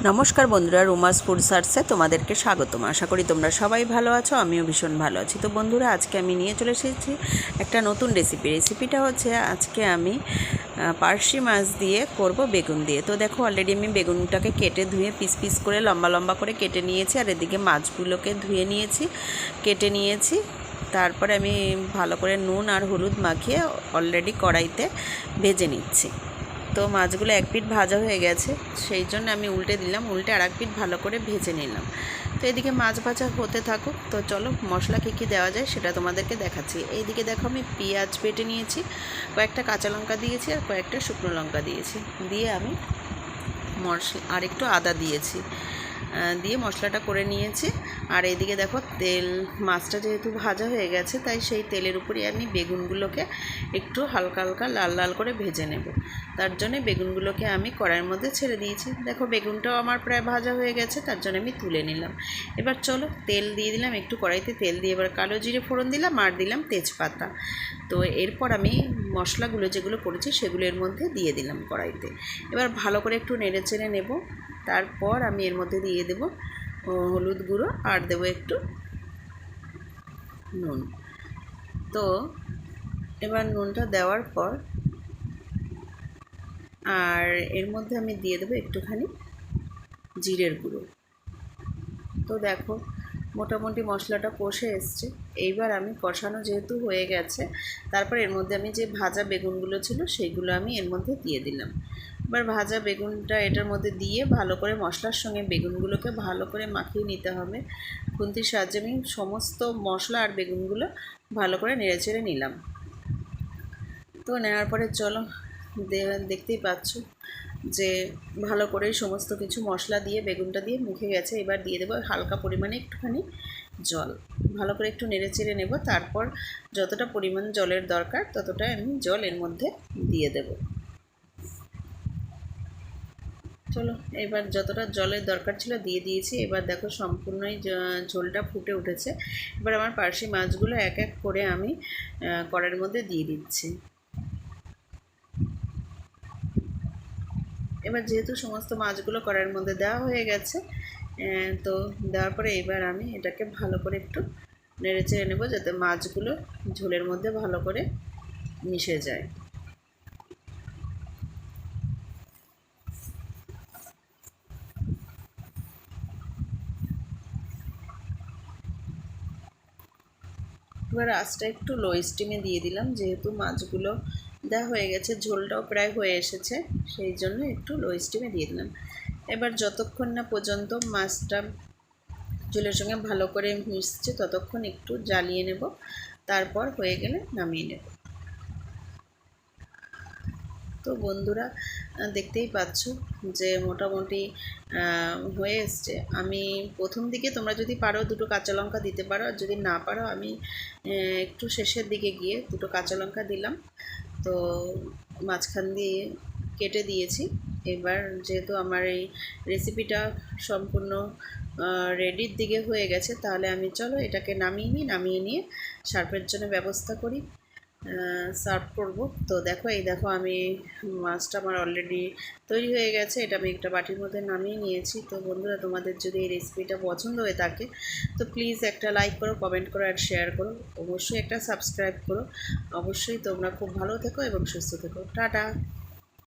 নমস্কার বন্ধুরা, রুমাস ফুড সার্চে তোমাদেরকে স্বাগতম। আশা করি তোমরা সবাই ভালো আছো, আমিও ভীষণ ভালো আছি। তো বন্ধুরা, আজকে আমি নিয়ে চলে এসেছি একটা নতুন রেসিপিটা হচ্ছে আজকে আমি পার্শি মাছ দিয়ে করব বেগুন দিয়ে। তো দেখো, অলরেডি আমি বেগুনটাকে কেটে ধুয়ে পিস পিস করে লম্বা লম্বা করে কেটে নিয়েছি, আর এদিকে মাছগুলোকে ধুয়ে নিয়েছি, কেটে নিয়েছি। তারপরে আমি ভালো করে নুন আর হলুদ মাখিয়ে অলরেডি কড়াইতে ভেজে নিচ্ছি। তো মাছগুলো এক পিঠ ভাজা হয়ে গেছে, সেই জন্য আমি উল্টে দিলাম, উল্টে আর এক পিঠ ভালো করে ভেজে নিলাম। তো এদিকে মাছ ভাজা হতে থাকুক। তো চলো মশলা কী কী দেওয়া যায় সেটা তোমাদেরকে দেখাচ্ছি। এইদিকে দেখো, আমি পেঁয়াজ বেটে নিয়েছি, কয়েকটা কাঁচা লঙ্কা দিয়েছি আর কয়েকটা শুকনো লঙ্কা দিয়েছি, দিয়ে আমি মশলা আর একটু আদা দিয়েছি, দিয়ে মশলাটা করে নিয়েছি। আর এইদিকে দেখো, তেল, মাছটা যেহেতু ভাজা হয়ে গেছে তাই সেই তেলের উপরে আমি বেগুনগুলোকে একটু হালকা হালকা লাল লাল করে ভেজে নেব। তার জন্যে বেগুনগুলোকে আমি কড়াইয়ের মধ্যে ছেড়ে দিয়েছি। দেখো, বেগুনটাও আমার প্রায় ভাজা হয়ে গেছে, তার জন্য আমি তুলে নিলাম। এবার চলো, তেল দিয়ে দিলাম একটু, কড়াইতে তেল দিয়ে এবার কালো জিরে ফোড়ন দিলাম আর দিলাম তেজপাতা। তো এরপর আমি মশলাগুলো যেগুলো করেছি সেগুলো এর মধ্যে দিয়ে দিলাম কড়াইতে। এবার ভালো করে একটু নেড়ে চেড়ে নেব। তারপর আমি এর মধ্যে দিয়ে দেব হলুদ গুঁড়ো আর দেবো একটু নুন। তো এবার নুনটা দেওয়ার পর আর এর মধ্যে আমি দিয়ে দেবো একটুখানি জিরের গুঁড়ো। তো দেখো, মোটামুটি মশলাটা কষে এসছে। এইবার আমি কষানো যেহেতু হয়ে গেছে, তারপর এর মধ্যে আমি যে ভাজা বেগুনগুলো ছিল সেইগুলো আমি এর মধ্যে দিয়ে দিলাম। এবার ভাজা বেগুনটা এটার মধ্যে দিয়ে ভালো করে মশলার সঙ্গে বেগুনগুলোকে ভালো করে মাখিয়ে নিতে হবে। খুন্তির সাহায্যে আমি সমস্ত মশলা আর বেগুনগুলো ভালো করে নেড়েচেড়ে নিলাম। তো নেওয়ার পরে চলো, দেখতেই পাচ্ছ যে ভালো করে সমস্ত কিছু মশলা দিয়ে বেগুনটা দিয়ে মুখে গেছে। এবার দিয়ে দেবো হালকা পরিমাণে একটুখানি জল, ভালো করে একটু নেড়ে চেড়ে নেব। তারপর যতটা পরিমাণ জলের দরকার ততটাই আমি জল এর মধ্যে দিয়ে দেব। চলো, এবার যতটা জলের দরকার ছিল দিয়ে দিয়েছি। এবার দেখো, সম্পূর্ণই ঝোলটা ফুটে উঠেছে। এবার আমার পার্শি মাছগুলো এক এক করে আমি কড়াইয়ের মধ্যে দিয়ে দিচ্ছি। এবার যেহেতু সমস্ত মাছগুলো কড়াইয়ের মধ্যে দেওয়া হয়ে গেছে, তো দেওয়ার পরে এবার আমি এটাকে ভালো করে একটু নেড়ে চেড়ে নেবো, যাতে মাছগুলো ঝোলের মধ্যে ভালো করে মিশে যায়। এবার আঁচটা একটু লো স্টিমে দিয়ে দিলাম, যেহেতু মাছগুলো দেওয়া হয়ে গেছে, ঝোলটাও প্রায় হয়ে এসেছে, সেই জন্য একটু লো স্টিমে দিয়ে দিলাম। এবার যতক্ষণ না পর্যন্ত মাছটা ঝোলের সঙ্গে ভালো করে মিশছে ততক্ষণ একটু জ্বালিয়ে নেব, তারপর হয়ে গেলে নামিয়ে নেব। তো বন্ধুরা, দেখতেই পাচ্ছ যে মোটামুটি হয়ে এসছে। আমি প্রথম দিকে তোমরা যদি পারো দুটো কাঁচা লঙ্কা দিতে পারো, আর যদি না পারো আমি একটু শেষের দিকে গিয়ে দুটো কাঁচা লঙ্কা দিলাম। তো মাঝখান দিয়ে কেটে দিয়েছি। এবার যেহেতু আমার এই রেসিপিটা সম্পূর্ণ রেডির দিকে হয়ে গেছে, তাহলে আমি চলো এটাকে নামিয়ে নিয়ে সার্ভের জন্য ব্যবস্থা করি, সার্ভ করব। তো দেখো, এই দেখো, আমি মাছটা আমার অলরেডি তৈরি হয়ে গেছে, এটা আমি একটা বাটির মধ্যে নামিয়ে নিয়েছি। তো বন্ধুরা, তোমাদের যদি এই রেসিপিটা পছন্দ হয়ে থাকে তো প্লিজ একটা লাইক করো, কমেন্ট করো আর শেয়ার করো, অবশ্যই একটা সাবস্ক্রাইব করো। অবশ্যই তোমরা খুব ভালো থেকো এবং সুস্থ থেকো। টাটা।